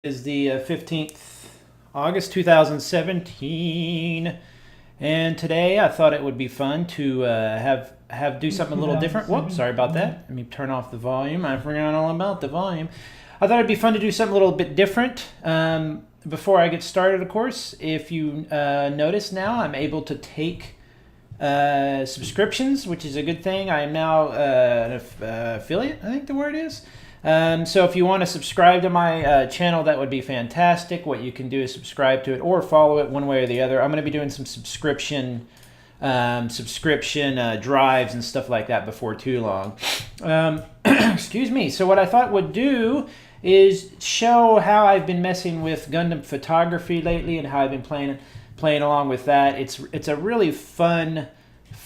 Is the 15th August 2017, and today I thought it would be fun to have do something a little different. Whoops, sorry about that. Let me turn off the volume. I forgot all about the volume. I thought it'd be fun to do something a little bit different. Before I get started, of course, if you notice now, I'm able to take subscriptions, which is a good thing. I am now an affiliate, I think the word is. So if you want to subscribe to my channel, that would be fantastic. What you can do is subscribe to it or follow it one way or the other. I'm going to be doing some subscription drives and stuff like that before too long. Excuse me. So what I thought would do is show how I've been messing with Gundam photography lately and how I've been playing along with that. It's a really fun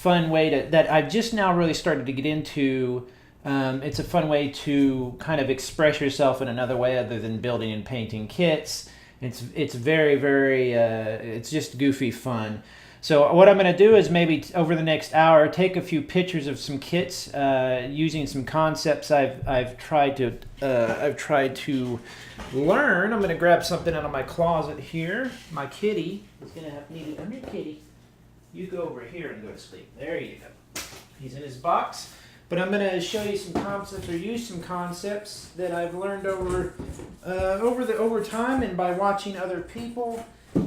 way that I've just now really started to get into. It's a fun way to kind of express yourself in another way other than building and painting kits. It's very, it's just goofy fun. So what I'm going to do is maybe over the next hour take a few pictures of some kits using some concepts I've tried to learn. I'm going to grab something out of my closet here. My kitty is going to have needed. Come here, kitty. You go over here and go to sleep. There you go. He's in his box. But I'm going to show you some concepts or use some concepts that I've learned over time and by watching other people.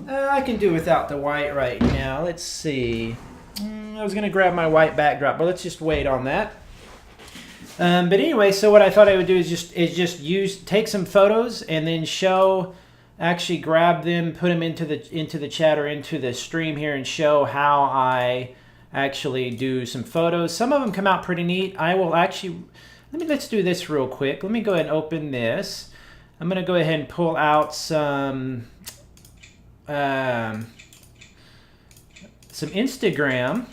I can do without the white right now. Let's see. I was going to grab my white backdrop, but let's just wait on that. But anyway, so what I thought I would do is just take some photos and then actually grab them, put them into the chat or into the stream here and show how I actually do some photos. Some of them come out pretty neat. I will actually, let's do this real quick. Let me go ahead and open this. I'm going to go ahead and pull out some Instagram.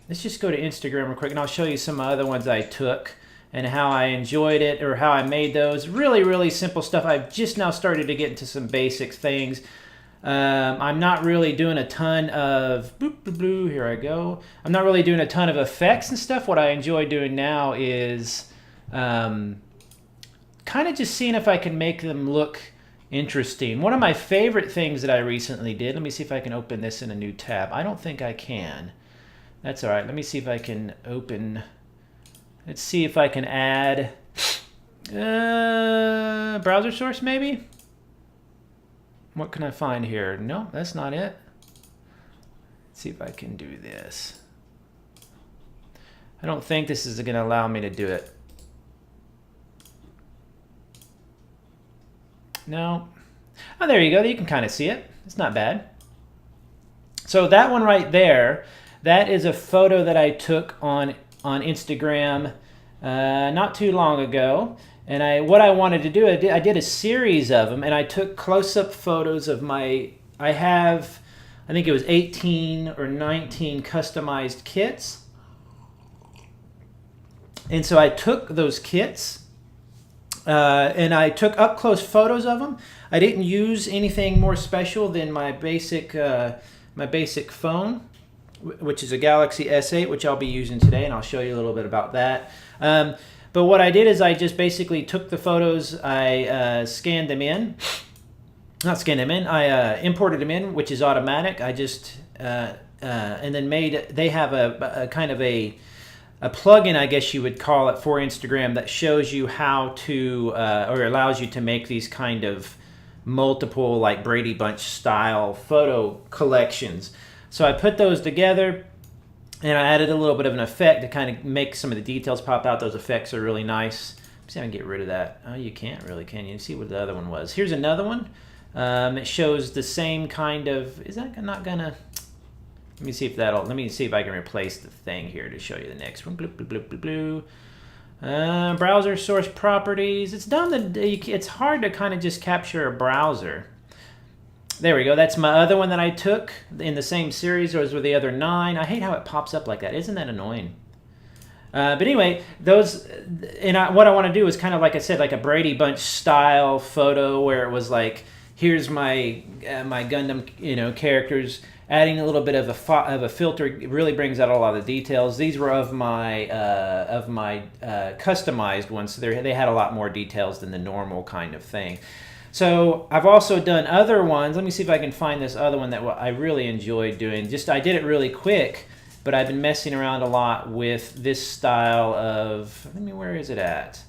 Let's just go to Instagram real quick and I'll show you some other ones I took and how I enjoyed it or how I made those. Really simple stuff. I've just now started to get into some basic things. I'm not really doing a ton of here I go. I'm not really doing a ton of effects and stuff. What I enjoy doing now is kind of just seeing if I can make them look interesting. One of my favorite things that I recently did, let me see if I can open this in a new tab. I don't think I can. That's all right. Let me see if I can let's see if I can add browser source maybe. What can I find here? No, that's not it. Let's see if I can do this. I don't think this is going to allow me to do it. No. Oh, there you go. You can kind of see it. It's not bad. So that one right there, that is a photo that I took on Instagram not too long ago. And what I wanted to do, I did a series of them, and I took close-up photos of I think it was 18 or 19 customized kits. And so I took those kits, and I took up-close photos of them. I didn't use anything more special than my basic phone, which is a Galaxy S8, which I'll be using today, and I'll show you a little bit about that. But what I did is I just basically took the photos, I scanned them in. Not scanned them in, I imported them in, which is automatic. I just, and then they have a kind of a plugin, I guess you would call it, for Instagram that shows you how to, or allows you to make these kind of multiple, like Brady Bunch style photo collections. So I put those together. And I added a little bit of an effect to kind of make some of the details pop out. Those effects are really nice. Let's see if I can get rid of that. Oh, you can't really, can you? See what the other one was. Here's another one. It shows the same kind of, is that not gonna, let me see if I can replace the thing here to show you the next one. Bloop, bloop, bloop, bloop, bloop. Browser source properties. It's dumb that it's hard to kind of just capture a browser. There we go. That's my other one that I took in the same series as with the other 9. I hate how it pops up like that. Isn't that annoying? But anyway, those, and what I want to do is kind of, like I said, like a Brady Bunch style photo where it was like, here's my Gundam, characters. Adding a little bit of a filter really brings out a lot of the details. These were of my customized ones, so they had a lot more details than the normal kind of thing. So I've also done other ones. Let me see if I can find this other one that I really enjoyed doing. Just I did it really quick, but I've been messing around a lot with this style of, where is it at?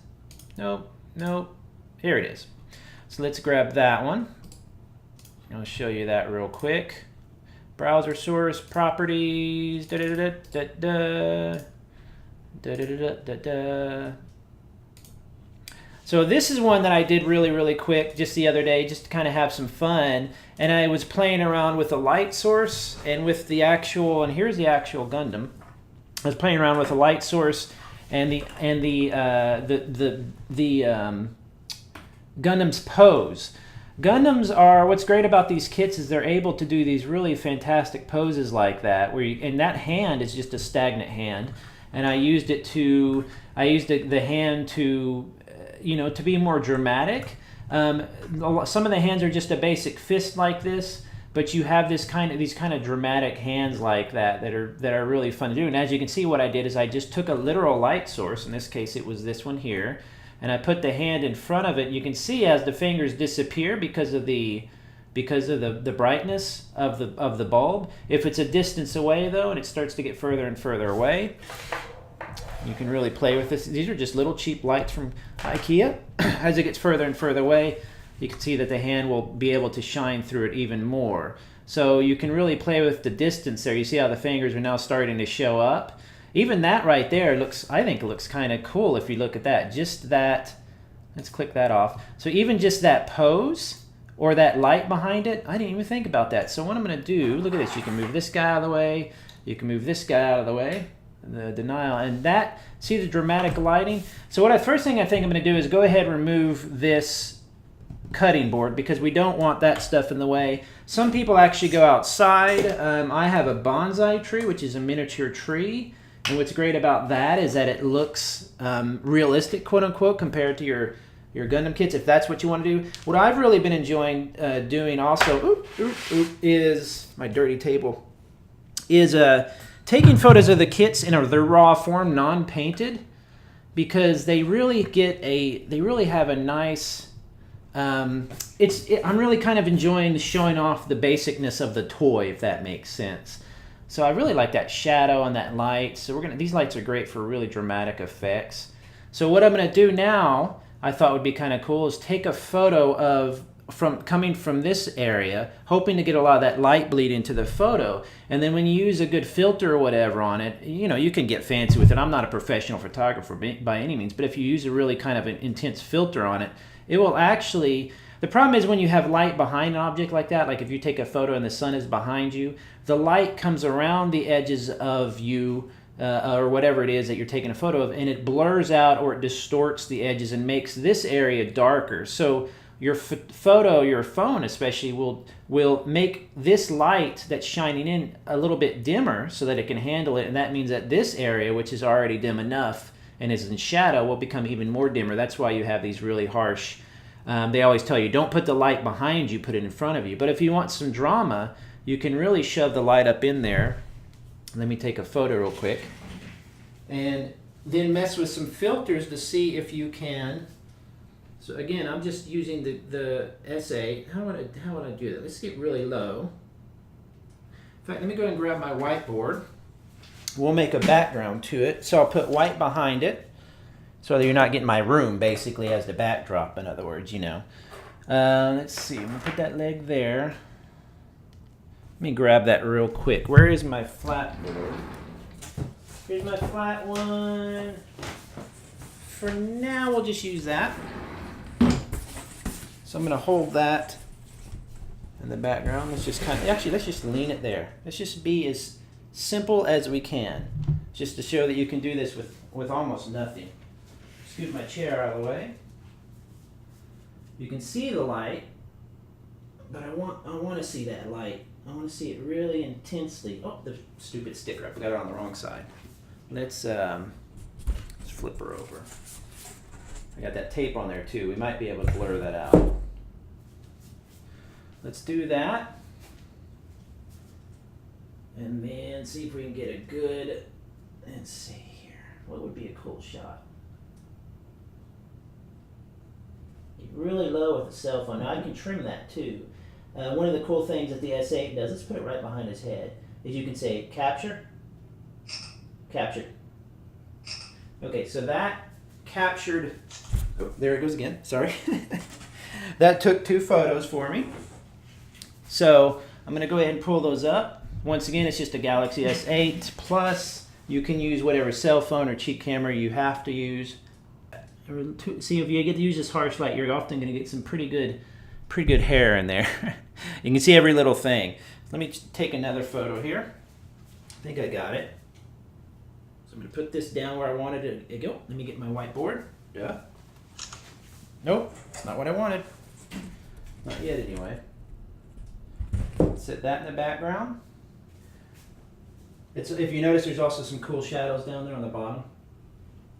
Nope, nope, here it is. So let's grab that one. I'll show you that real quick. Browser source, properties, So this is one that I did really, really quick just the other day, just to kind of have some fun. And I was playing around with the light source and with the actual, and here's the actual Gundam. I was playing around with the light source and the Gundam's pose. Gundams are, what's great about these kits is they're able to do these really fantastic poses like that, where and that hand is just a stagnant hand, and I used it to, the hand to, to be more dramatic. Some of the hands are just a basic fist like this, but you have these kind of dramatic hands like that are really fun to do. And as you can see, what I did is I just took a literal light source. In this case, it was this one here. And I put the hand in front of it. You can see as the fingers disappear because of the brightness of the bulb. If it's a distance away though, and it starts to get further and further away, you can really play with this. These are just little cheap lights from IKEA. As it gets further and further away, you can see that the hand will be able to shine through it even more. So you can really play with the distance there. You see how the fingers are now starting to show up. Even that right there looks, I think, looks kind of cool if you look at that. Just that, let's click that off. So even just that pose or that light behind it, I didn't even think about that. So what I'm going to do, look at this. You can move this guy out of the way. You can move this guy out of the way. The denial. And that, see the dramatic lighting? So what first thing I think I'm going to do is go ahead and remove this cutting board because we don't want that stuff in the way. Some people actually go outside. I have a bonsai tree, which is a miniature tree. And what's great about that is that it looks realistic, quote unquote, compared to your Gundam kits, if that's what you want to do. What I've really been enjoying doing also, is my dirty table, is taking photos of the kits in their raw form, non-painted, because they really have a nice. I'm really kind of enjoying showing off the basicness of the toy, if that makes sense. So I really like that shadow and that light. So these lights are great for really dramatic effects. So what I'm gonna do now, I thought would be kind of cool, is take a photo coming from this area, hoping to get a lot of that light bleed into the photo. And then when you use a good filter or whatever on it, you can get fancy with it. I'm not a professional photographer by any means, but if you use a really kind of an intense filter on it, it will actually. The problem is when you have light behind an object like that, like if you take a photo and the sun is behind you, the light comes around the edges of you or whatever it is that you're taking a photo of, and it blurs out or it distorts the edges and makes this area darker. So your photo, your phone especially, will make this light that's shining in a little bit dimmer so that it can handle it, and that means that this area, which is already dim enough and is in shadow, will become even more dimmer. That's why you have these really harsh. They always tell you, don't put the light behind you, put it in front of you. But if you want some drama, you can really shove the light up in there. Let me take a photo real quick. And then mess with some filters to see if you can. So again, I'm just using the SA. How would I do that? Let's get really low. In fact, let me go ahead and grab my whiteboard. We'll make a background to it. So I'll put white behind it. So you're not getting my room, basically, as the backdrop, in other words, Let's see. I'm going to put that leg there. Let me grab that real quick. Where is my flat board? Here's my flat one. For now, we'll just use that. So I'm going to hold that in the background. Let's just let's just lean it there. Let's just be as simple as we can, just to show that you can do this with almost nothing. Scoot my chair out of the way. You can see the light, but I want to see that light. I want to see it really intensely. Oh, the stupid sticker! I forgot it on the wrong side. Let's flip her over. I got that tape on there too. We might be able to blur that out. Let's do that, and then see if we can get a good. Let's see here. What would be a cool shot? really low with a cell phone. Now I can trim that too. One of the cool things that the S8 does, let's put it right behind his head, is you can say capture, capture. Okay, so that captured, oh, there it goes again, sorry. That took 2 photos for me. So I'm gonna go ahead and pull those up. Once again, it's just a Galaxy S8 Plus. You can use whatever cell phone or cheap camera you have to use. See, if you get to use this harsh light, you're often gonna get some pretty good hair in there. You can see every little thing. Let me take another photo here. I think I got it. So I'm going to put this down where I wanted it to go. Let me get my whiteboard. Yeah. Nope, that's not what I wanted. Not yet, anyway. Set that in the background. If you notice, there's also some cool shadows down there on the bottom.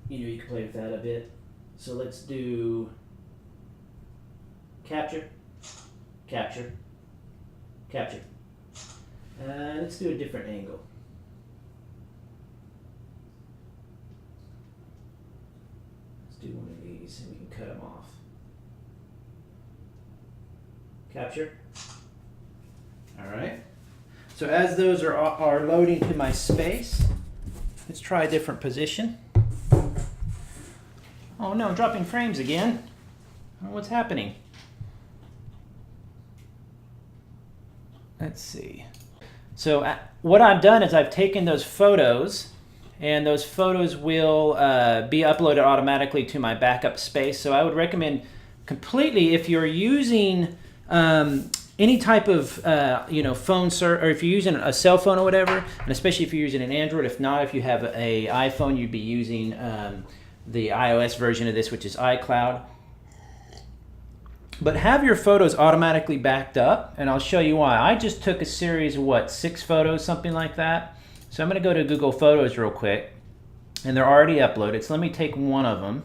You can play with that a bit. So let's do capture, capture, capture. Let's do a different angle. Let's do one of these and we can cut them off. Capture. All right. So as those are loading to my space, let's try a different position. Oh no, I'm dropping frames again. Oh, what's happening? Let's see. So what I've done is I've taken those photos, and those photos will be uploaded automatically to my backup space. So I would recommend completely, if you're using any type of phone or if you're using a cell phone or whatever, and especially if you're using an Android. If not, if you have an iPhone, you'd be using the iOS version of this, which is iCloud. But have your photos automatically backed up, and I'll show you why. I just took a series of 6 photos, something like that. So I'm going to go to Google Photos real quick, and they're already uploaded. So let me take one of them.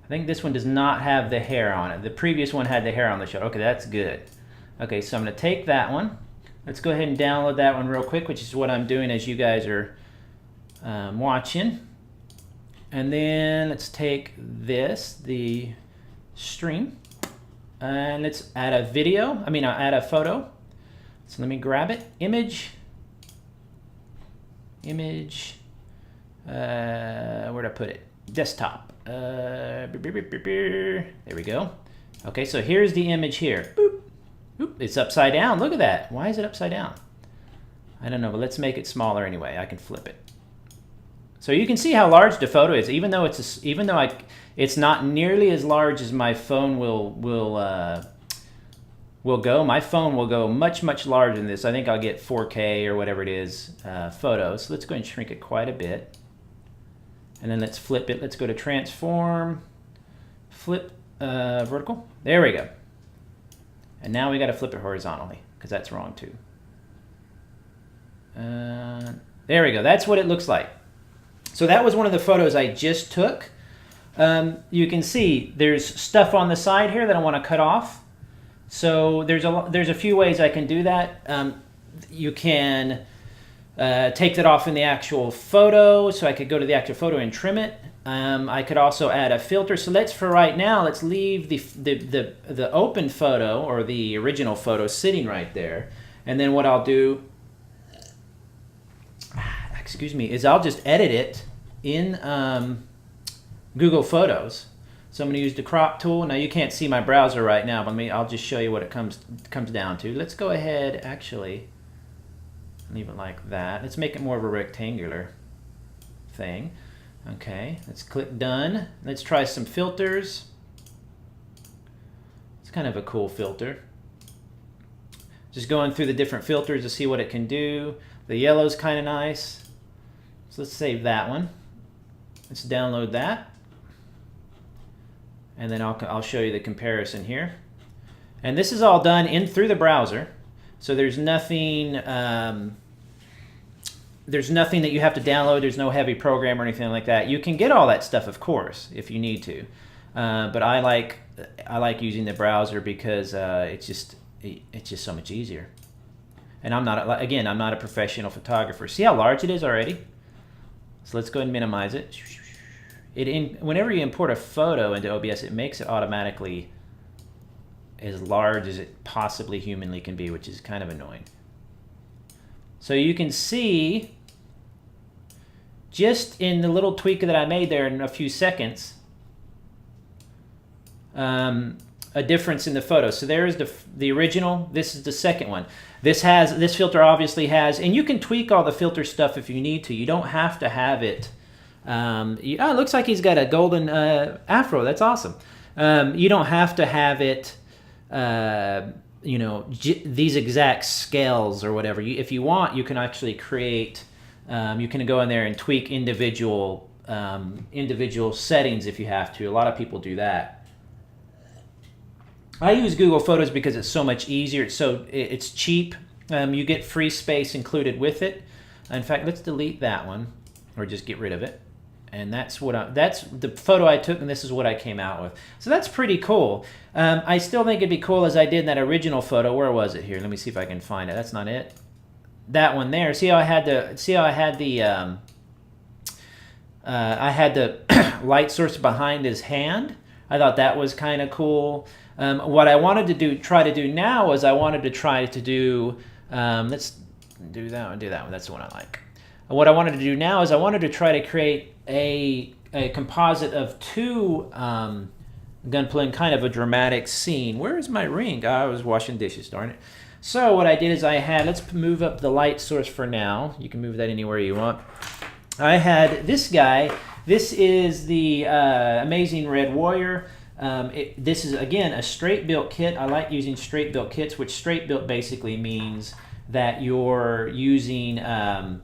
I think this one does not have the hair on it. The previous one had the hair on the shot. Okay, that's good. Okay, so I'm going to take that one. Let's go ahead and download that one real quick, which is what I'm doing as you guys are watching. And then let's take this, the stream, and let's add a add a photo. So let me grab it. Image. Where'd I put it? Desktop. There we go. Okay, so here's the image here. Boop. Oop, it's upside down. Look at that. Why is it upside down? I don't know, but let's make it smaller anyway. I can flip it. So you can see how large the photo is, even though it's not nearly as large as my phone will go. My phone will go much larger than this. I think I'll get 4K or whatever it is photos. So let's go and shrink it quite a bit, and then let's flip it. Let's go to transform, flip vertical. There we go. And now we got to flip it horizontally because that's wrong too. There we go. That's what it looks like. So that was one of the photos I just took. You can see there's stuff on the side here that I want to cut off. So there's a few ways I can do that. You can take that off in the actual photo, so I could go to the actual photo and trim it. I could also add a filter. So for right now, let's leave the open photo or the original photo sitting right there. And then what I'll do, is I'll just edit it in Google Photos. So I'm going to use the crop tool. Now you can't see my browser right now, but I'll just show you what it comes down to. Let's go ahead, actually, leave it like that. Let's make it more of a rectangular thing. Okay, let's click done. Let's try some filters. It's kind of a cool filter. Just going through the different filters to see what it can do. The yellow's kind of nice. So let's save that one. Let's download that. And then I'll show you the comparison here. And this is all done through the browser. So there's nothing that you have to download. There's no heavy program or anything like that. You can get all that stuff, of course, if you need to. But I like using the browser because it's just so much easier. And I'm not a professional photographer. See how large it is already? So let's go ahead and minimize it. Whenever you import a photo into OBS, it makes it automatically as large as it possibly humanly can be, which is kind of annoying. So you can see just in the little tweak that I made there in a few seconds, a difference in the photo. So there is the original. This is the second one. This filter obviously has, and you can tweak all the filter stuff if you need to. You don't have to have it. It looks like he's got a golden afro. That's awesome. You don't have to have it, these exact scales or whatever. If you want, you can actually create. You can go in there and tweak individual settings if you have to. A lot of people do that. I use Google Photos because it's so much easier. It's cheap. You get free space included with it. In fact, let's delete that one, or just get rid of it. And that's the photo I took, and this is what I came out with. So that's pretty cool. I still think it'd be cool as I did in that original photo. Where was it here? Let me see if I can find it. That's not it. That one there. See how I had the light source behind his hand? I thought that was kind of cool. What I wanted to try to do now was I wanted to try to do, let's do that one, that's the one I like. What I wanted to do now is I wanted to try to create a composite of two gunplay in kind of a dramatic scene. Where is my ring? I was washing dishes, darn it. So what I did is let's move up the light source for now. You can move that anywhere you want. I had this guy. This is the Amazing Red Warrior. This is, again, a straight built kit. I like using straight built kits, which straight built basically means that you're using a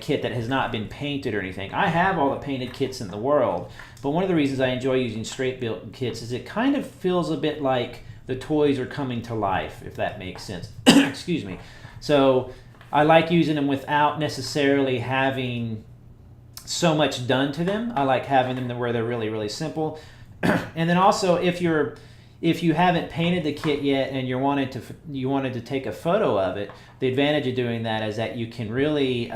kit that has not been painted or anything. I have all the painted kits in the world, but one of the reasons I enjoy using straight built kits is it kind of feels a bit like the toys are coming to life, if that makes sense. Excuse me. So I like using them without necessarily having so much done to them. I like having them where they're really, really simple. And then also, if you haven't painted the kit yet and you wanted to take a photo of it, the advantage of doing that is that you can really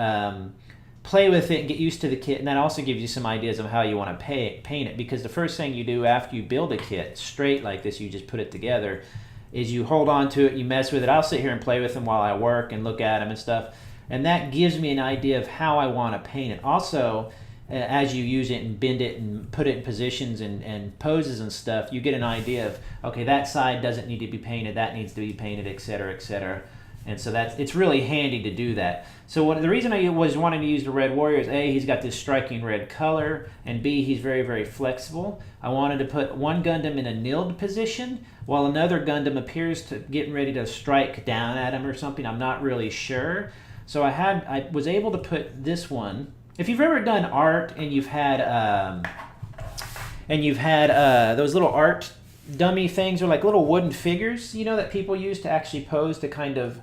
play with it and get used to the kit, and that also gives you some ideas of how you want to paint it. Because the first thing you do after you build a kit straight like this, you just put it together, is you hold on to it, you mess with it. I'll sit here and play with them while I work and look at them and stuff. And that gives me an idea of how I want to paint it. Also, as you use it and bend it and put it in positions and poses and stuff, you get an idea of, okay, that side doesn't need to be painted, that needs to be painted, etc., etc. And so it's really handy to do that. So the reason I was wanting to use the Red Warrior is A, he's got this striking red color, and B, he's very, very flexible. I wanted to put one Gundam in a kneeled position while another Gundam appears to getting ready to strike down at him or something. I'm not really sure. So I was able to put this one. If you've ever done art and you've had those little art dummy things, or like little wooden figures, that people use to actually pose to kind of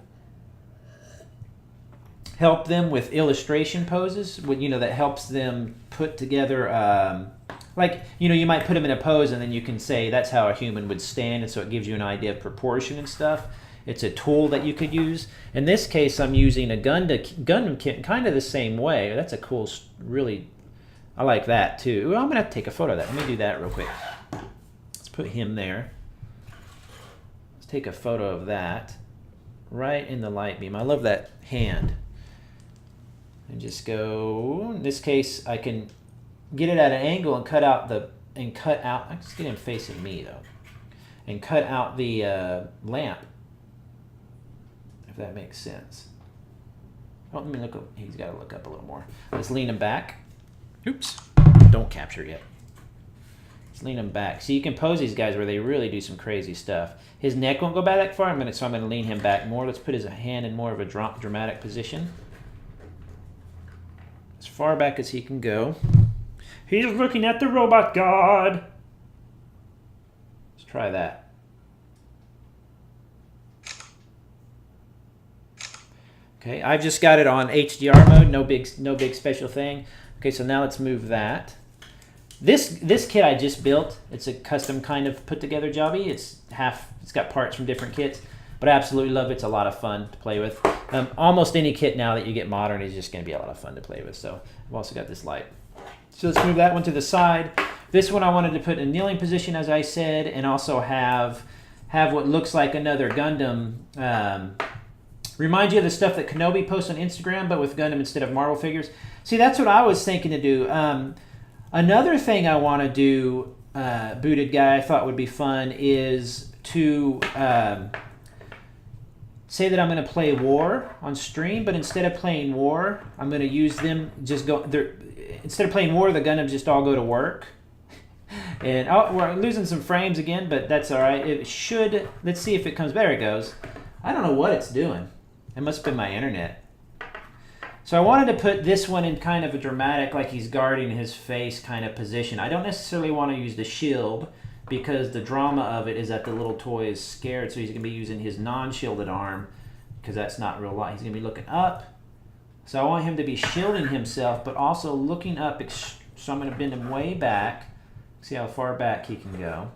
help them with illustration poses, that helps them put together, you might put them in a pose and then you can say that's how a human would stand, and so it gives you an idea of proportion and stuff. It's a tool that you could use. In this case, I'm using a Gundam kit kind of the same way. That's a cool, really, I like that too. Well, I'm going to have to take a photo of that. Let me do that real quick. Let's put him there. Let's take a photo of that right in the light beam. I love that hand. And just go, in this case, I can get it at an angle and cut out, let's get him facing me though, and cut out the lamp. If that makes sense. Oh, let me look up. He's got to look up a little more. Let's lean him back. Oops. Don't capture yet. Let's lean him back. So you can pose these guys where they really do some crazy stuff. His neck won't go back that far. So I'm going to lean him back more. Let's put his hand in more of a dramatic position. As far back as he can go. He's looking at the robot god. Let's try that. Okay, I've just got it on HDR mode, no big special thing. Okay, so now let's move that. This kit I just built. It's a custom kind of put together jobby. It's got parts from different kits, but I absolutely love it. It's a lot of fun to play with. Almost any kit now that you get modern is just going to be a lot of fun to play with. So I've also got this light. So let's move that one to the side. This one I wanted to put in a kneeling position, as I said, and also have what looks like another Gundam. Remind you of the stuff that Kenobi posts on Instagram, but with Gundam instead of Marvel figures. See, that's what I was thinking to do. Another thing I want to do, Booted Guy, I thought would be fun is to say that I'm going to play War on stream, but instead of playing War, I'm going to use them instead of playing War, the Gundams just all go to work. And we're losing some frames again, but that's all right. It should. Let's see if it comes. There it goes. I don't know what it's doing. It must have been my internet. So I wanted to put this one in kind of a dramatic, like he's guarding his face kind of position. I don't necessarily want to use the shield because the drama of it is that the little toy is scared, so he's going to be using his non-shielded arm because that's not real light. He's going to be looking up. So I want him to be shielding himself, but also looking up. So I'm going to bend him way back. See how far back he can go.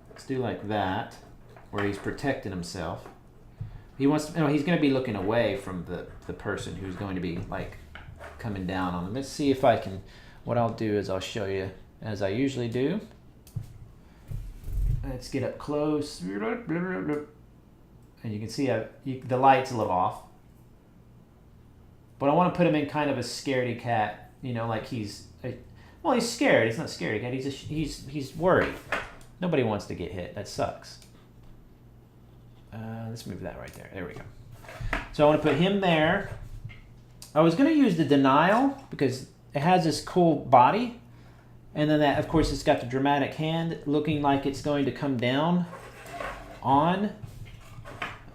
Let's do like that, where he's protecting himself. He wants to, he's going to be looking away from the person who's going to be like coming down on him. Let's see if I can. What I'll do is I'll show you as I usually do. Let's get up close, and you can see the light's a little off. But I want to put him in kind of a scaredy cat, like he's scared. He's not scaredy cat. He's worried. Nobody wants to get hit. That sucks. Let's move that right there. There we go. So I want to put him there. I was going to use the denial because it has this cool body. And then that, of course, it's got the dramatic hand looking like it's going to come down on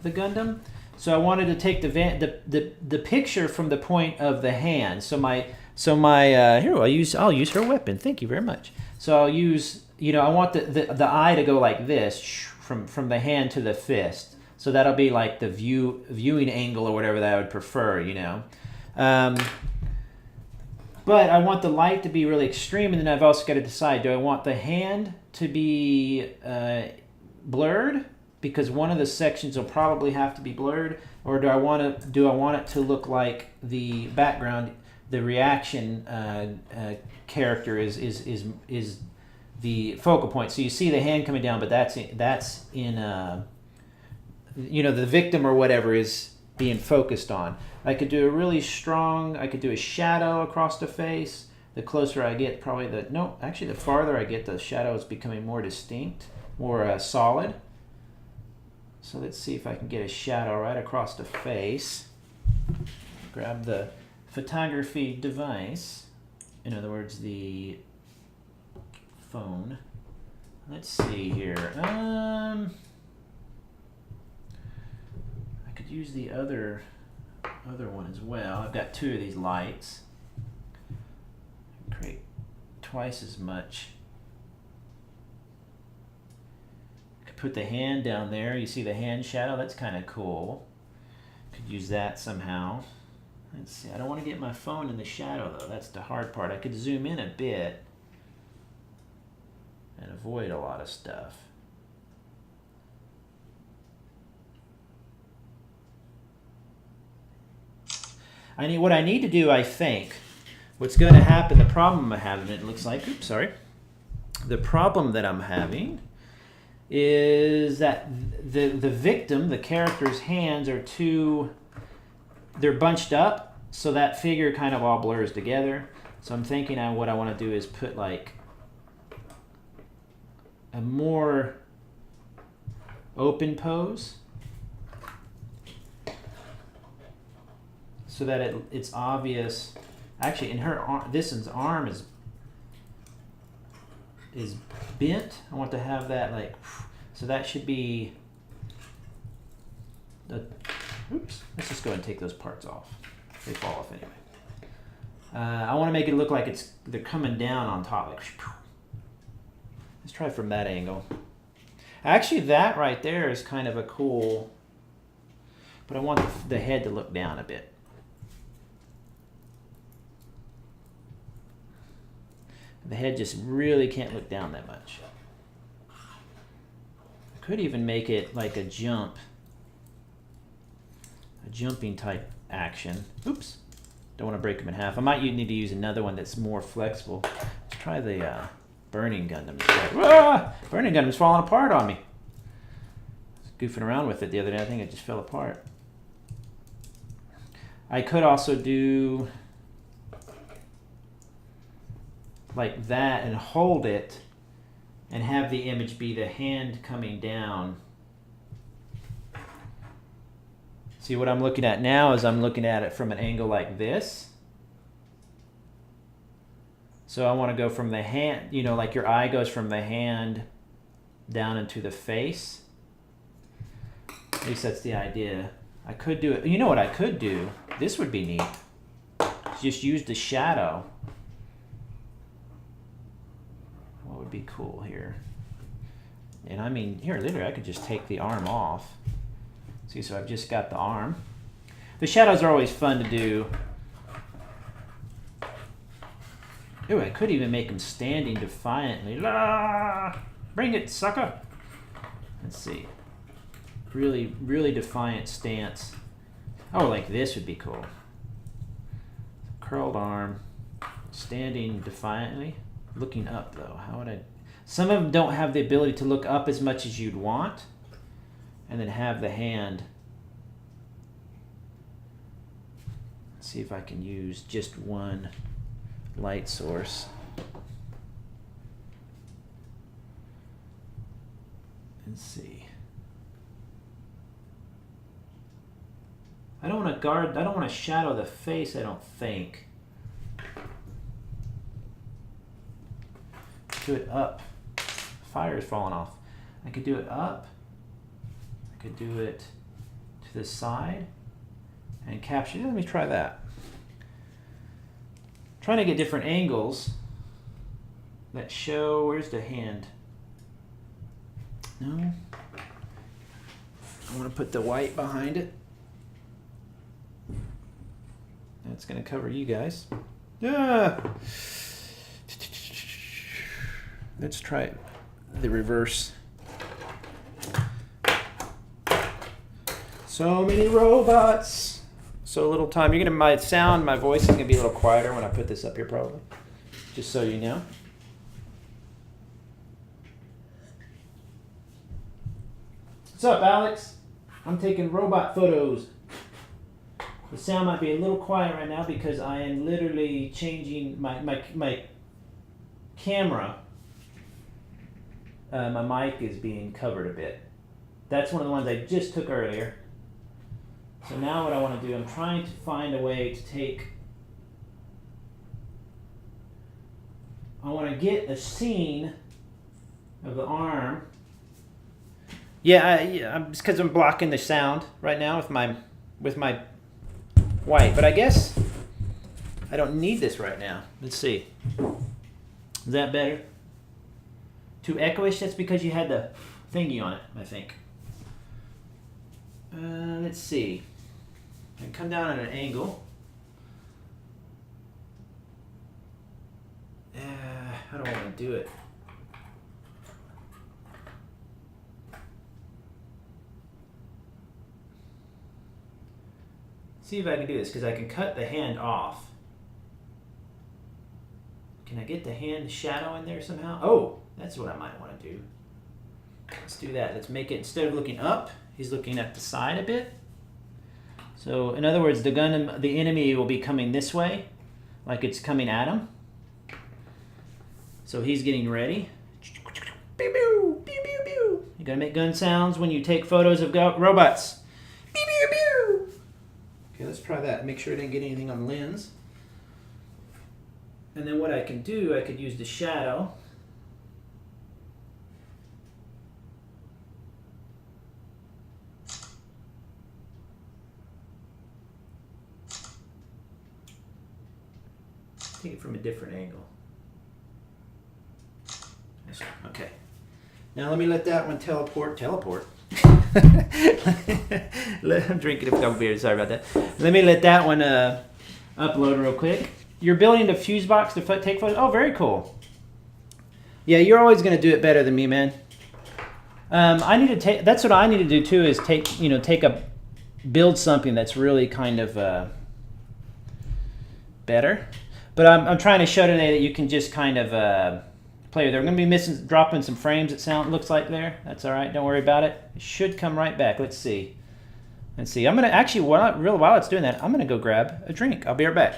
the Gundam. So I wanted to take the picture from the point of the hand. Here I'll use her weapon. Thank you very much. So I'll use, I want the eye to go like this from the hand to the fist. So that'll be like the viewing angle or whatever that I would prefer, But I want the light to be really extreme, and then I've also got to decide, do I want the hand to be blurred? Because one of the sections will probably have to be blurred, or do I want it to look like the background, the reaction character is the focal point. So you see the hand coming down, but that's in the victim or whatever is being focused on. I could do a really strong. I could do a shadow across the face. The closer I get, the farther I get, the shadow is becoming more distinct, more solid. So let's see if I can get a shadow right across the face. Grab the photography device, in other words, the phone. Let's see here. I could use the other one as well. I've got two of these lights. Create twice as much. Put the hand down there. You see the hand shadow? That's kind of cool. Could use that somehow. Let's see. I don't want to get my phone in the shadow, though. That's the hard part. I could zoom in a bit and avoid a lot of stuff. What I need to do, I think, what's going to happen, the problem I'm having, it looks like, the problem that I'm having is that the victim, the character's hands are they're bunched up, so that figure kind of all blurs together. So I'm thinking what I want to do is put like a more open pose so that it's obvious. Actually, in her arm, this one's arm is bent. I want to have that like, so that should be oops, let's just go ahead and take those parts off. They fall off anyway. I want to make it look like they're coming down on top. Like, let's try from that angle. Actually, that right there is kind of a cool, but I want the head to look down a bit. The head just really can't look down that much. I could even make it like a jumping type action. Oops, Don't want to break them in half. I might need to use another one that's more flexible. Let's try the Burning Gundam. Burning Gundam's falling apart on me. I was goofing around with it the other day. I think it just fell apart. I could also do like that and hold it and have the image be the hand coming down. See, what I'm looking at now is I'm looking at it from an angle like this. So I want to go from the hand, you know, like your eye goes from the hand down into the face. At least that's the idea. I could do it. You know what I could do? This would be neat. Just use the shadow. What would be cool here? And I mean, here, literally, I could just take the arm off. See, so I've just got the arm. The shadows are always fun to do. Ooh, I could even make him standing defiantly. La! Bring it, sucker! Let's see. Really, really defiant stance. Oh, like this would be cool. Curled arm, standing defiantly. Looking up, though. How would I... Some of them don't have the ability to look up as much as you'd want. And then have the hand. Let's see if I can use just one light source. Let's see. I don't want to guard, I don't want to shadow the face, I don't think. Do it up. Fire is falling off. I could do it up. I could do it to the side and capture. Let me try that. Trying to get different angles that show. Where's the hand? No. I want to put the white behind it. That's going to cover you guys. Yeah. Let's try the reverse. So many robots. So little time. You're gonna my voice is gonna be a little quieter when I put this up here, probably. Just so you know. What's up, Alex? I'm taking robot photos. The sound might be a little quiet right now because I am literally changing my camera. My mic is being covered a bit. That's one of the ones I just took earlier. So now what I want to do, I'm trying to find a way to take, I want to get a scene of the arm. Yeah, because I'm blocking the sound right now with my white. But I guess I don't need this right now. Let's see. Is that better? Too echoish? That's because you had the thingy on it, I think. Let's see. I can come down at an angle. How do I want to do it? See if I can do this, because I can cut the hand off. Can I get the hand shadow in there somehow? Oh, that's what I might want to do. Let's do that. Let's make it, instead of looking up, he's looking at the side a bit. So, in other words, the enemy will be coming this way, like it's coming at him. So he's getting ready. Pew, pew, pew, pew, pew. You gotta make gun sounds when you take photos of robots. Pew, pew, pew. Okay, let's try that. Make sure I didn't get anything on the lens. And then what I can do, I could use the shadow. Take it from a different angle. Okay. Now let me let that one teleport. I'm drinking a couple beers. Sorry about that. Let me let that one upload real quick. You're building the fuse box to take photos. Oh, very cool. Yeah, you're always going to do it better than me, man. I need to take. That's what I need to do too. Is build something that's really kind of. better. But I'm trying to show today that you can just kind of play with it. We're going to be dropping some frames, it looks like there. That's all right. Don't worry about it. It should come right back. Let's see. Let's see. I'm going to actually, while it's doing that, I'm going to go grab a drink. I'll be right back.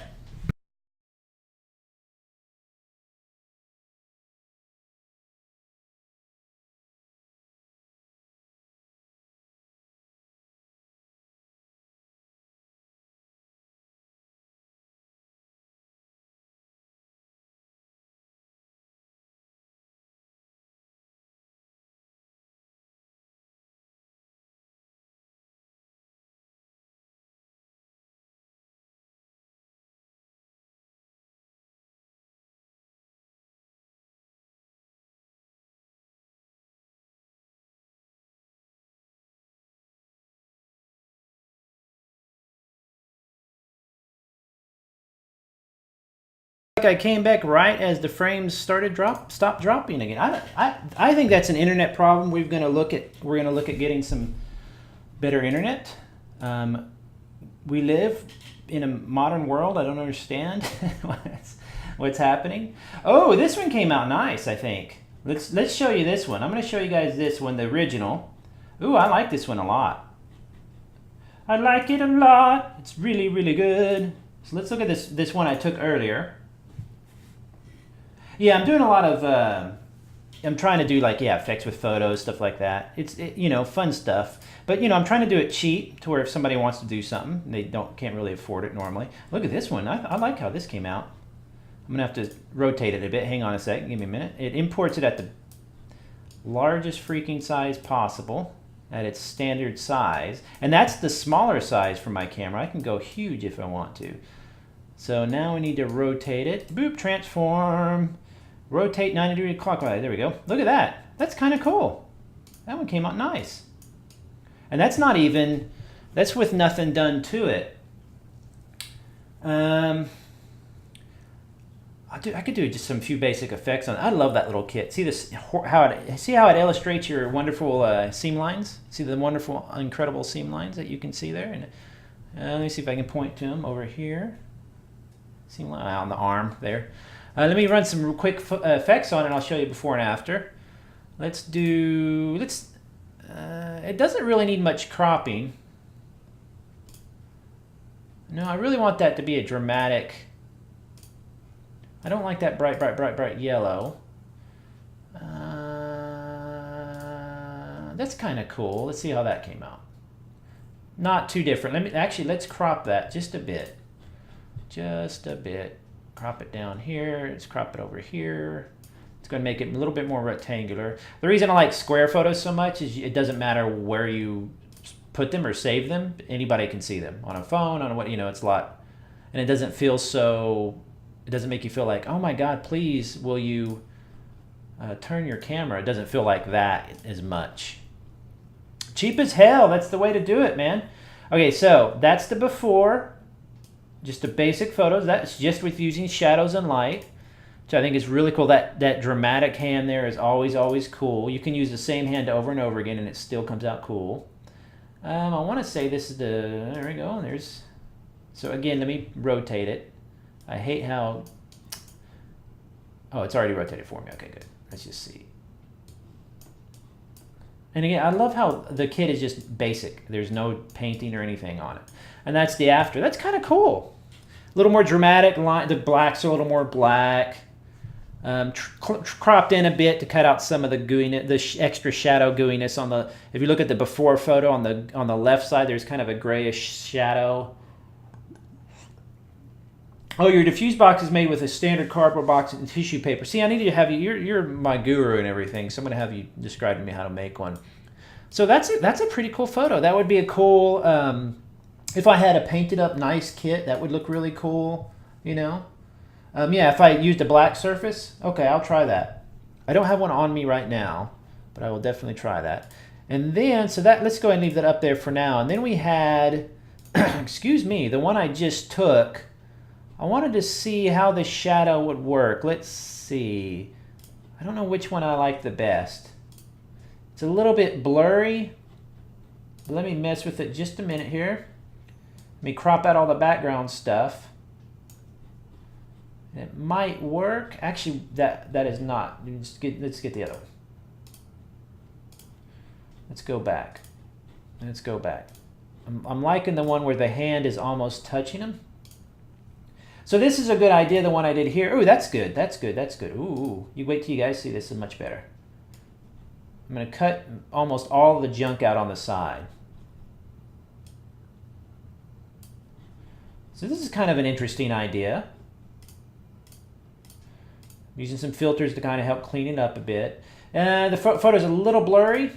I came back right as the frames stopped dropping again. I think that's an internet problem. We're gonna look at getting some better internet. We live in a modern world. I don't understand what's happening. Oh, this one came out nice. I think let's show you this one. I'm gonna show you guys this one, the original. Ooh, I like this one a lot. I like it a lot. It's really, really good. So let's look at this one I took earlier. Yeah, I'm doing a lot of, I'm trying to do like, yeah, effects with photos, stuff like that. It's, you know, fun stuff. But, you know, I'm trying to do it cheap to where if somebody wants to do something, they can't really afford it normally. Look at this one. I like how this came out. I'm going to have to rotate it a bit. Hang on a second. Give me a minute. It imports it at the largest freaking size possible, at its standard size. And that's the smaller size for my camera. I can go huge if I want to. So now we need to rotate it. Boop, transform. Rotate 90-degree clockwise. There we go. Look at that. That's kind of cool. That one came out nice. And that's not even, that's with nothing done to it. I could do just some few basic effects on it. I love that little kit. See this? See how it illustrates your wonderful seam lines? See the wonderful, incredible seam lines that you can see there? And let me see if I can point to them over here. Seam line on the arm there. Let me run some quick effects on it, and I'll show you before and after. It doesn't really need much cropping. No, I really want that to be a dramatic. I don't like that bright yellow. That's kind of cool. Let's see how that came out. Not too different. Let's crop that just a bit. Just a bit. Crop it down here. Let's crop it over here. It's going to make it a little bit more rectangular. The reason I like square photos so much is it doesn't matter where you put them or save them. Anybody can see them on a phone, on what, you know, it's a lot. And it doesn't feel so, it doesn't make you feel like, oh my God, please, will you turn your camera? It doesn't feel like that as much. Cheap as hell. That's the way to do it, man. Okay, so that's the before. Just the basic photos. That's just with using shadows and light, which I think is really cool. That dramatic hand there is always cool. You can use the same hand over and over again and it still comes out cool. I want to say this is there we go. So again, let me rotate it. I hate how, oh, it's already rotated for me. Okay, good. Let's just see. And again, I love how the kit is just basic. There's no painting or anything on it. And that's the after. That's kind of cool. A little more dramatic. The blacks are a little more black. Cropped in a bit to cut out some of the gooiness, the extra shadow gooiness on the. If you look at the before photo on the left side, there's kind of a grayish shadow. Oh, your diffuse box is made with a standard cardboard box and tissue paper. See, I need to have you. You're my guru and everything, so I'm gonna have you describe to me how to make one. So that's a pretty cool photo. That would be a cool. If I had a painted up nice kit, that would look really cool. You know. Yeah, if I used a black surface, okay, I'll try that. I don't have one on me right now, but I will definitely try that. And then, so that, let's go ahead and leave that up there for now. And then we had, excuse me, the one I just took. I wanted to see how the shadow would work. Let's see. I don't know which one I like the best. It's a little bit blurry. But let me mess with it just a minute here. Let me crop out all the background stuff. It might work. Actually, that is not. Let's get the other one. Let's go back. Let's go back. I'm liking the one where the hand is almost touching him. So this is a good idea, the one I did here. Ooh, that's good. That's good. That's good. Ooh, you wait till you guys see this is much better. I'm going to cut almost all the junk out on the side. So this is kind of an interesting idea. Using some filters to kind of help clean it up a bit. The photo's a little blurry,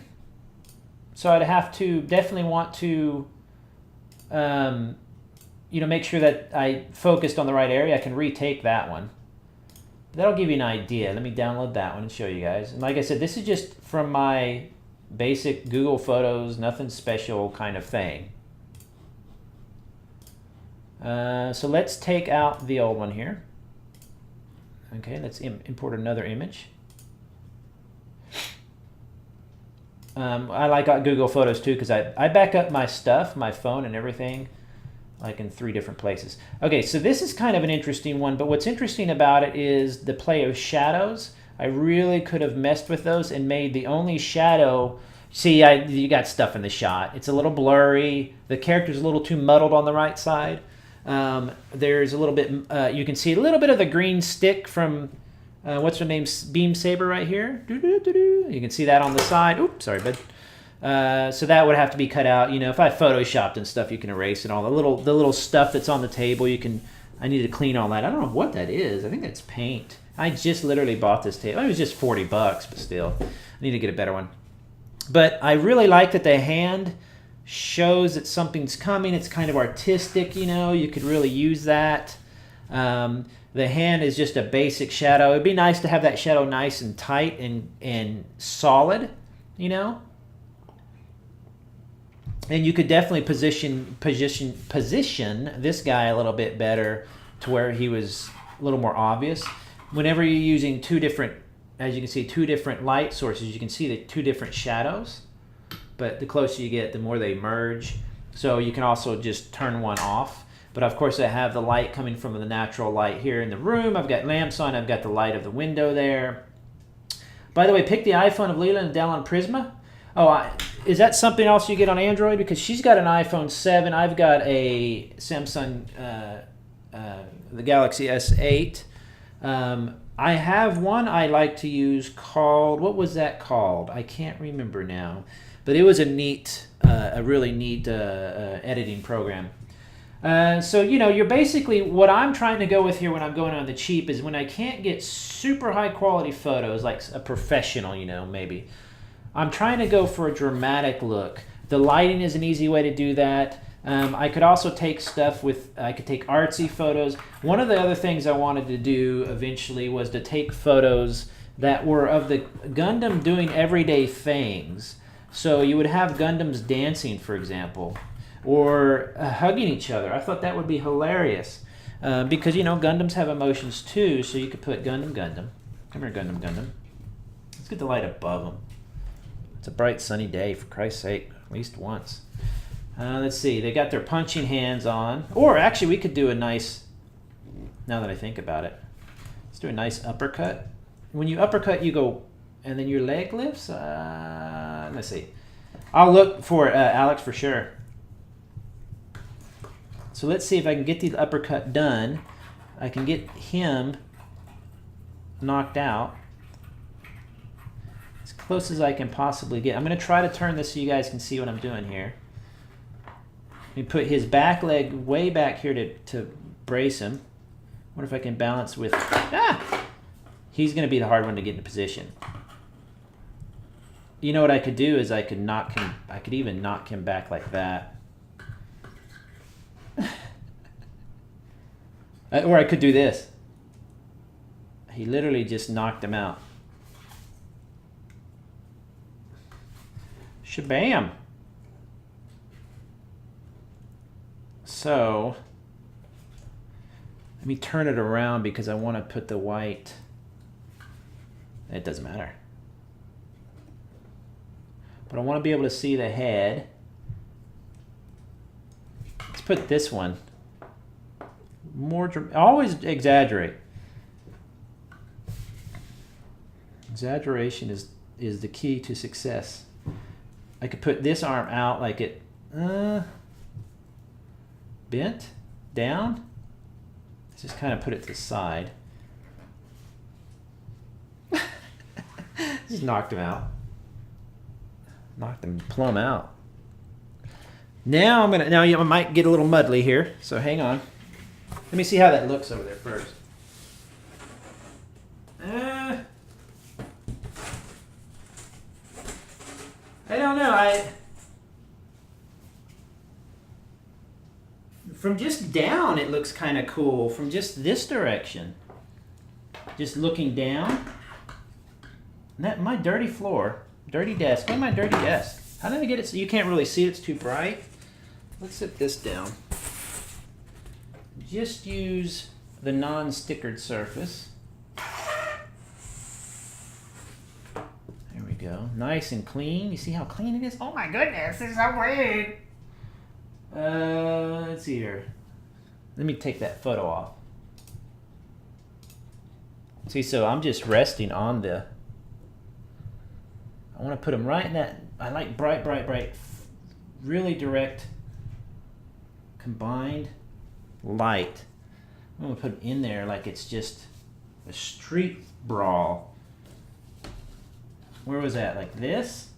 so I'd have to definitely want to you know, make sure that I focused on the right area. I can retake that one. That'll give you an idea. Let me download that one and show you guys. And like I said, this is just from my basic Google Photos, nothing special kind of thing. So let's take out the old one here. Okay, let's import another image. I like Google Photos too because I back up my stuff, my phone and everything, like in 3 different places. Okay, so this is kind of an interesting one, but what's interesting about it is the play of shadows. I really could have messed with those and made the only shadow. See, you got stuff in the shot. It's a little blurry. The character's a little too muddled on the right side. There's a little bit, you can see a little bit of the green stick from, what's her name, Beam Saber right here. You can see that on the side. Oops, sorry, bud. So that would have to be cut out. You know, if I photoshopped and stuff, you can erase and all the little stuff that's on the table. You can. I need to clean all that. I don't know what that is. I think that's paint. I just literally bought this table. It was just $40, but still, I need to get a better one. But I really like that the hand shows that something's coming. It's kind of artistic. You know, you could really use that. The hand is just a basic shadow. It'd be nice to have that shadow nice and tight and solid. You know. And you could definitely position this guy a little bit better to where he was a little more obvious. Whenever you're using 2 different, as you can see, 2 different light sources, you can see the 2 different shadows. But the closer you get, the more they merge. So you can also just turn one off. But of course I have the light coming from the natural light here in the room. I've got lamps on. I've got the light of the window there. By the way, pick the iPhone of Leland and download Prisma. Oh, is that something else you get on Android? Because she's got an iPhone 7. I've got a Samsung, the Galaxy S8. I have one I like to use called, what was that called? I can't remember now. But it was a really neat editing program. So, you know, you're basically, what I'm trying to go with here when I'm going on the cheap is when I can't get super high quality photos, like a professional, you know, maybe. I'm trying to go for a dramatic look. The lighting is an easy way to do that. I could also take stuff with, I could take artsy photos. One of the other things I wanted to do eventually was to take photos that were of the Gundam doing everyday things. So you would have Gundams dancing, for example, or hugging each other. I thought that would be hilarious because, you know, Gundams have emotions too, so you could put Gundam. Come here, Gundam. Let's get the light above them. It's a bright sunny day, for Christ's sake, at least once. Let's see, they got their punching hands on. Or actually we could do a nice, now that I think about it, let's do a nice uppercut. When you uppercut, you go, and then your leg lifts. Let's see. I'll look for Alex for sure. So let's see if I can get the uppercut done. I can get him knocked out. As close as I can possibly get. I'm going to try to turn this so you guys can see what I'm doing here. Let me put his back leg way back here to brace him. I wonder if I can balance with... He's going to be the hard one to get into position. You know what I could do is I could knock him... I could even knock him back like that. Or I could do this. He literally just knocked him out. Shabam! So, let me turn it around because I want to put the white. It doesn't matter. But I want to be able to see the head. Let's put this one. Always exaggerate. Exaggeration is the key to success. I could put this arm out like it bent down. Let's just kind of put it to the side. Just knocked him out. Knocked him plumb out. Now I might get a little muddly here, so hang on. Let me see how that looks over there first. I don't know. From just down, it looks kind of cool. From just this direction, just looking down. That my dirty floor, dirty desk. Look at my dirty desk. How did I get it so you can't really see it? It's too bright. Let's set this down. Just use the non-stickered surface. There we go. Nice and clean. You see how clean it is? Oh my goodness, this is so clean. Let's see here. Let me take that photo off. See, so I'm just resting on the... I want to put them right in that... I like bright, bright, bright. Really direct, combined light. I'm going to put them in there like it's just a street brawl. Where was that? Like this?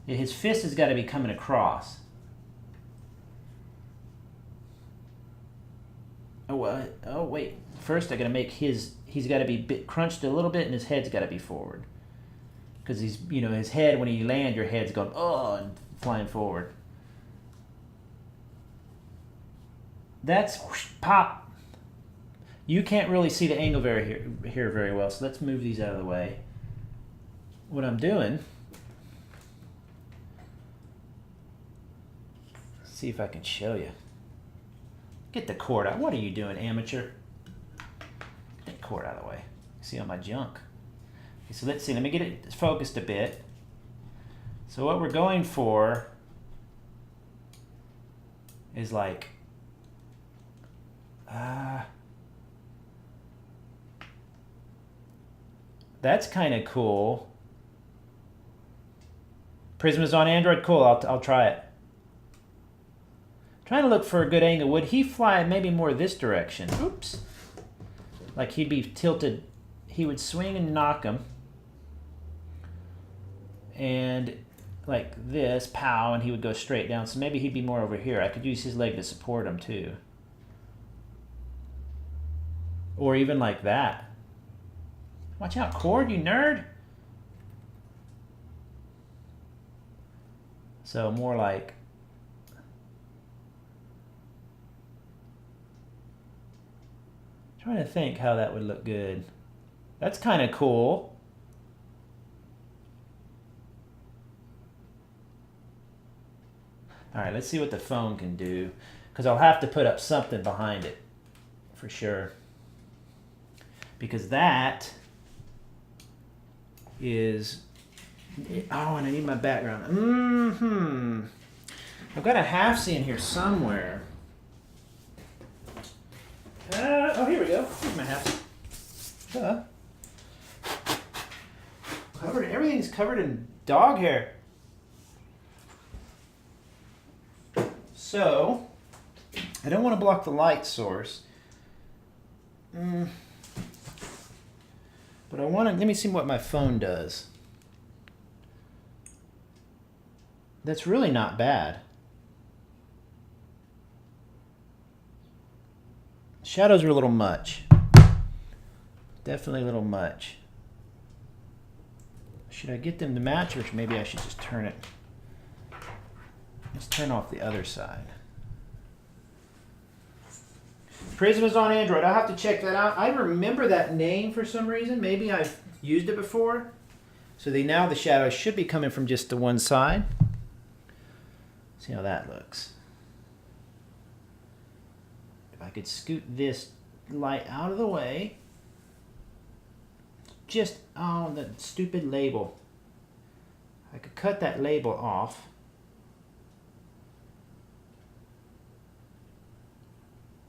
Yeah, his fist has got to be coming across. Oh wait. First I got to make he's got to be crunched a little bit and his head's got to be forward. Because he's, his head, when you land, your head's going, oh, and flying forward. That's whoosh, pop. You can't really see the angle here very well, so let's move these out of the way. What I'm doing, let's see if I can show you. Get the cord out. What are you doing, amateur? Get that cord out of the way. See all my junk. Okay, so let's see. Let me get it focused a bit. So what we're going for is like, that's kind of cool. Prism is on Android. Cool. I'll try it. Trying to look for a good angle. Would he fly maybe more this direction? Oops. Like he'd be tilted. He would swing and knock him. And like this, pow, and he would go straight down. So maybe he'd be more over here. I could use his leg to support him too. Or even like that. Watch out, cord, you nerd. So more like... Trying to think how that would look good. That's kind of cool. All right, let's see what the phone can do, because I'll have to put up something behind it for sure. Because that is... Oh, and I need my background. I've got a half-C in here somewhere. Oh, here we go. Here's my half-C. Everything's covered in dog hair. So, I don't want to block the light source. But I want to, let me see what my phone does. That's really not bad. Shadows are a little much. Definitely a little much. Should I get them to match, or maybe I should just turn it? Let's turn off the other side. Prism is on Android. I'll have to check that out. I remember that name for some reason. Maybe I've used it before. So now the shadows should be coming from just the one side. See how that looks. If I could scoot this light out of the way. Just, oh, the stupid label. I could cut that label off.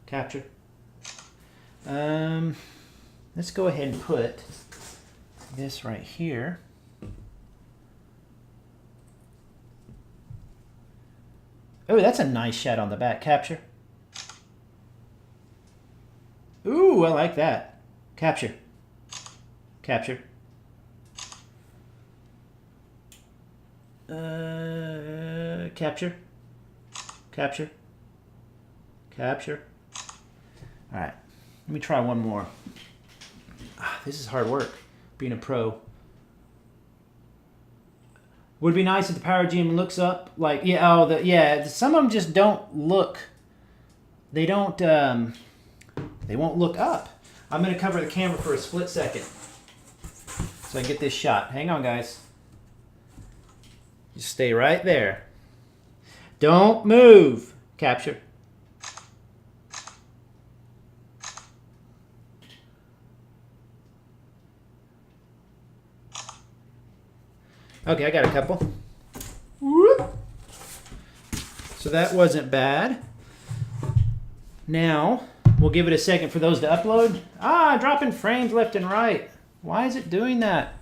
Capture. Let's go ahead and put this right here. Oh, that's a nice shot on the back. Capture. Ooh, I like that. Capture. Capture. Capture. Capture. Capture. All right. Let me try one more. This is hard work, being a pro. Would be nice if the power gem looks up like, yeah, oh, yeah, some of them just don't look, they don't, they won't look up. I'm going to cover the camera for a split second so I can get this shot. Hang on, guys. Just stay right there. Don't move. Capture. Okay, I got a couple. Whoop. So that wasn't bad. Now, we'll give it a second for those to upload. Dropping frames left and right. Why is it doing that?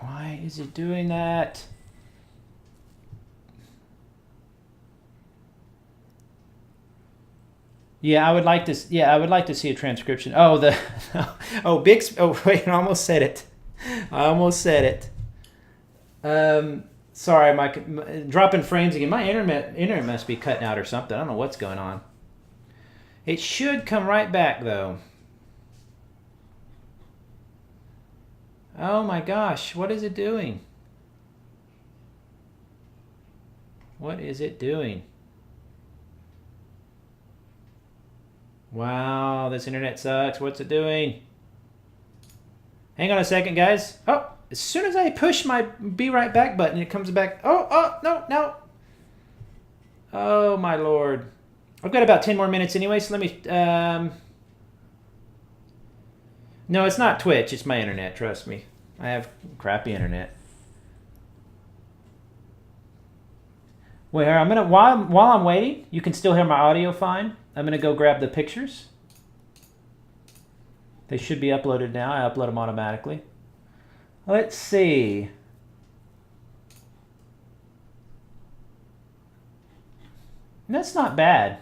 Why is it doing that? Yeah, I would like to see a transcription. Oh, Bix. Oh, wait, I almost said it. I almost said it. Sorry, my dropping frames again. My internet must be cutting out or something. I don't know what's going on. It should come right back though. Oh my gosh, what is it doing? What is it doing? Wow, this internet sucks. What's it doing? Hang on a second, guys. Oh, as soon as I push my be right back button, it comes back. Oh, no. Oh, my Lord. I've got about 10 more minutes anyway, so let me... No, it's not Twitch. It's my internet, trust me. I have crappy internet. Wait, I'm gonna while I'm waiting, you can still hear my audio fine. I'm gonna go grab the pictures. They should be uploaded now. I upload them automatically. Let's see. That's not bad.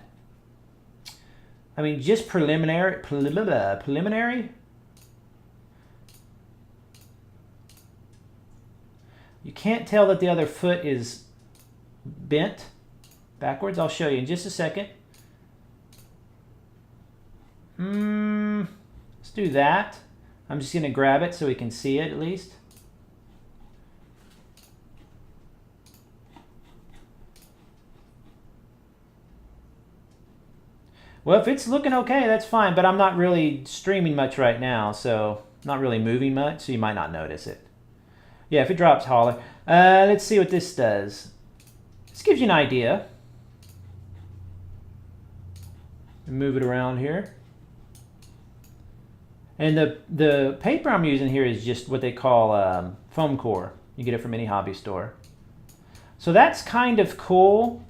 I mean, just preliminary. You can't tell that the other foot is bent backwards. I'll show you in just a second. Let's do that. I'm just going to grab it so we can see it at least. Well, if it's looking okay, that's fine, but I'm not really streaming much right now, so not really moving much, so you might not notice it. Yeah, if it drops, holler. Let's see what this does. This gives you an idea. Move it around here. And the paper I'm using here is just what they call foam core. You get it from any hobby store. So that's kind of cool,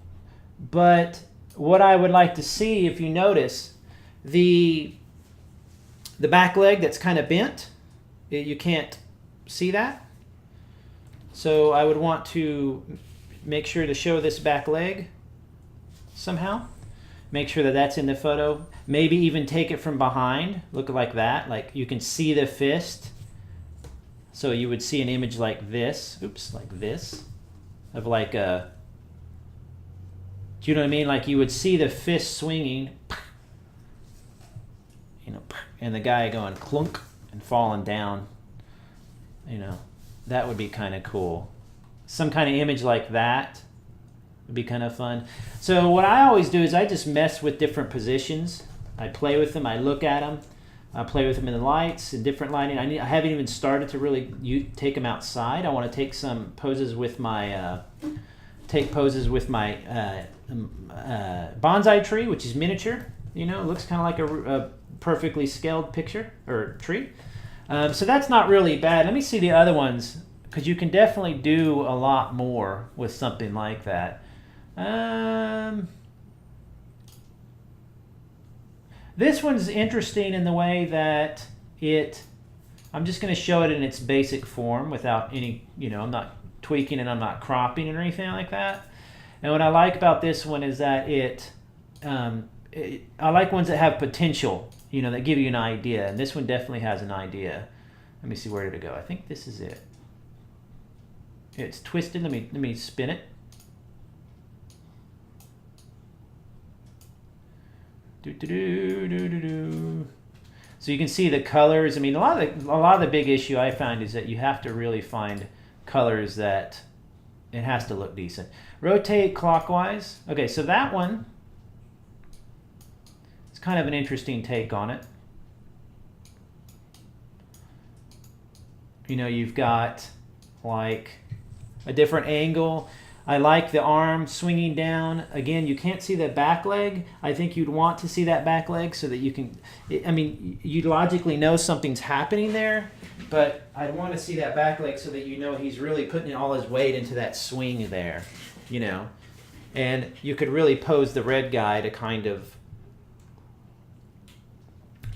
but what I would like to see, if you notice, the back leg that's kind of bent, you can't see that. So I would want to make sure to show this back leg somehow. Make sure that that's in the photo. Maybe even take it from behind. Look like that. Like you can see the fist. So you would see an image like this. Oops, like this. Of like a... Do you know what I mean? Like you would see the fist swinging. You know, and the guy going clunk and falling down. You know, that would be kind of cool. Some kind of image like that would be kind of fun. So what I always do is I just mess with different positions. I play with them. I look at them. I play with them in the lights and different lighting. I haven't even started to really take them outside. I want to take some poses with my bonsai tree, which is miniature. You know, it looks kind of like a perfectly scaled picture or tree. So that's not really bad. Let me see the other ones, because you can definitely do a lot more with something like that. This one's interesting in the way that it I'm just going to show it in its basic form without any, I'm not tweaking and I'm not cropping or anything like that. And what I like about this one is that I like ones that have potential, that give you an idea. And this one definitely has an idea. Let me see, where did it go? I think this is it. It's twisted. Let me spin it. So you can see the colors. I mean, a lot of the big issue I find is that you have to really find colors that it has to look decent. Rotate clockwise. Okay, so that one, it's kind of an interesting take on it. You've got like a different angle. I like the arm swinging down. Again, you can't see the back leg. I think you'd want to see that back leg so that you can, you'd logically know something's happening there, but I'd want to see that back leg so that he's really putting all his weight into that swing there, And you could really pose the red guy to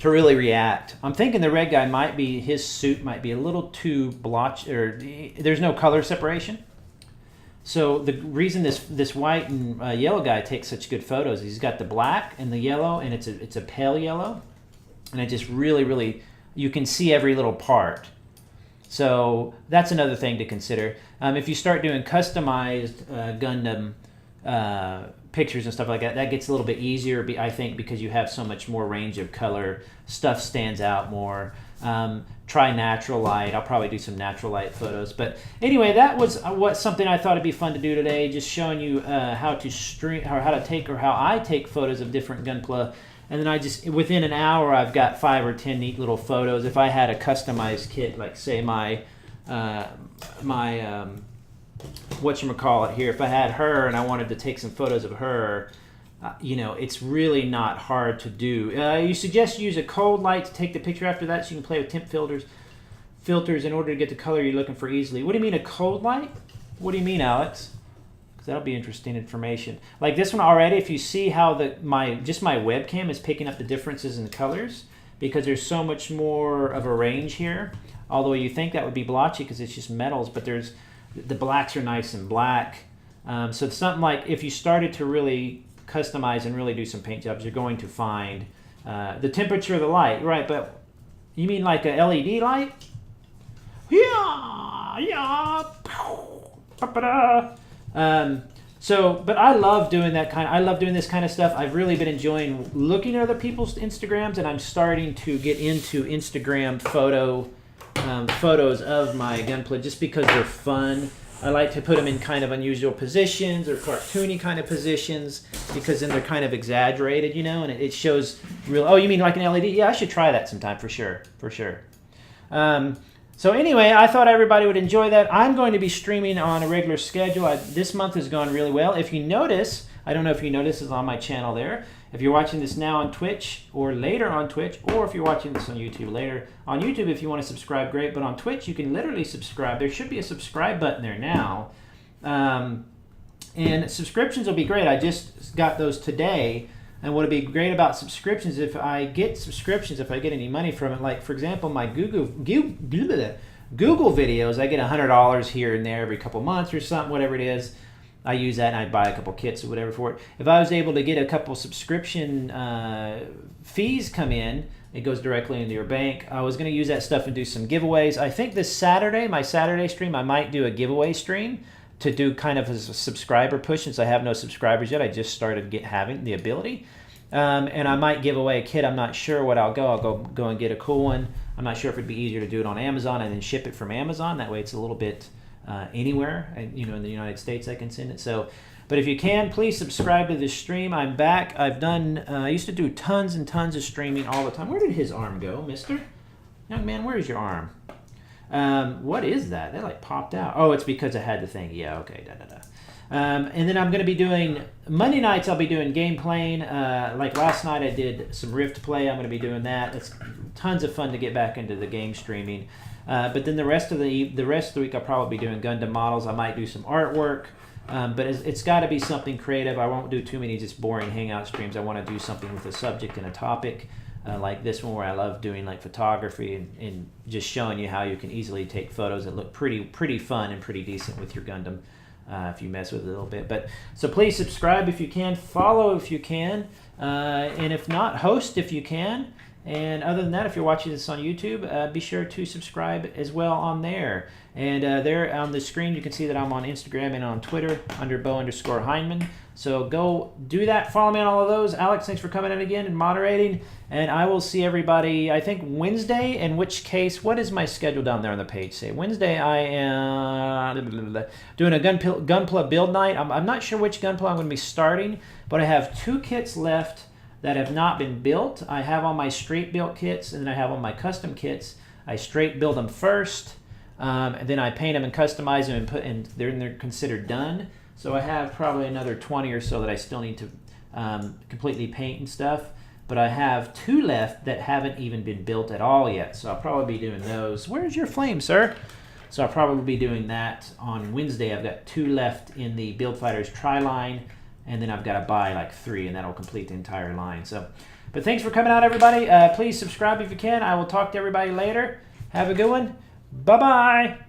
really react. I'm thinking the red guy his suit might be a little too blotchy, or there's no color separation. So the reason this white and yellow guy takes such good photos, he's got the black and the yellow, and it's a pale yellow, and it just really, you can see every little part. So that's another thing to consider. If you start doing customized Gundam pictures and stuff like that, that gets a little bit easier, I think, because you have so much more range of color. Stuff stands out more. Try natural light. I'll probably do some natural light photos. But anyway, that was something I thought it'd be fun to do today, just showing you how to stream, or how I take photos of different Gunpla. And then within an hour, I've got 5 or 10 neat little photos. If I had a customized kit, like say my whatchamacallit here, if I had her and I wanted to take some photos of her, it's really not hard to do. You suggest use a cold light to take the picture after that, so you can play with temp filters in order to get the color you're looking for easily. What do you mean, a cold light? What do you mean, Alex? Because that'll be interesting information. Like this one already, if you see how my webcam is picking up the differences in the colors, because there's so much more of a range here. Although you think that would be blotchy because it's just metals, but the blacks are nice and black. So it's something like, if you started to really customize and really do some paint jobs, you're going to find the temperature of the light, right? But you mean like a LED light? But I love doing I love doing this kind of stuff. I've really been enjoying looking at other people's Instagrams, and I'm starting to get into Instagram photos of my Gunpla just because they're fun. I like to put them in kind of unusual positions or cartoony kind of positions, because then they're kind of exaggerated, and it shows real. Oh, you mean like an LED? Yeah, I should try that sometime for sure. So anyway, I thought everybody would enjoy that. I'm going to be streaming on a regular schedule. This month has gone really well. If you notice, I don't know if you notice, it's on my channel there. If you're watching this now on Twitch or later on Twitch, or if you're watching this on YouTube later. On YouTube, if you want to subscribe, great. But on Twitch, you can literally subscribe. There should be a subscribe button there now. And subscriptions will be great. I just got those today. And what would be great about subscriptions, if I get any money from it, like, for example, my Google videos, I get $100 here and there every couple months or something, whatever it is. I use that and I buy a couple kits or whatever for it. If I was able to get a couple subscription fees come in, it goes directly into your bank. I was going to use that stuff and do some giveaways. I think this Saturday, my Saturday stream, I might do a giveaway stream to do kind of a subscriber push, since I have no subscribers yet. I just started having the ability. And I might give away a kit. I'm not sure what I'll go and get a cool one. I'm not sure if it'd be easier to do it on Amazon and then ship it from Amazon. That way it's a little bit anywhere, in the United States I can send it. So, but if you can, please subscribe to this stream. I'm back. I used to do tons and tons of streaming all the time. Where did his arm go, mister? Young man, where's your arm? What is that? That like popped out. Oh, it's because I had the thing. Yeah, okay. And then I'm going to be doing, Monday nights I'll be doing game playing. Like last night I did some Rift play. I'm going to be doing that. It's tons of fun to get back into the game streaming. But then the rest of the week I'll probably be doing Gundam models. I might do some artwork. But it's got to be something creative. I won't do too many just boring hangout streams. I want to do something with a subject and a topic. like this one where I love doing like photography and just showing you how you can easily take photos that look pretty fun and pretty decent with your Gundam if you mess with it a little bit. But so please subscribe if you can, follow if you can, and if not, host if you can. And other than that, if you're watching this on YouTube, be sure to subscribe as well on there. And there on the screen, you can see that I'm on Instagram and on Twitter under beau_hindman. So go do that. Follow me on all of those. Alex, thanks for coming in again and moderating. And I will see everybody, I think, Wednesday, in which case, what is my schedule down there on the page say? Wednesday, I am doing a Gunpla build night. I'm not sure which Gunpla I'm going to be starting, but I have 2 kits left that have not been built. I have all my straight built kits, and then I have all my custom kits. I straight build them first, and then I paint them and customize them, and they're considered done. So I have probably another 20 or so that I still need to completely paint and stuff. But I have 2 left that haven't even been built at all yet. So I'll probably be doing those. Where's your flame, sir? So I'll probably be doing that on Wednesday. I've got 2 left in the Build Fighters tri-line. And then I've got to buy like 3, and that'll complete the entire line. So, but thanks for coming out, everybody. Please subscribe if you can. I will talk to everybody later. Have a good one. Bye-bye.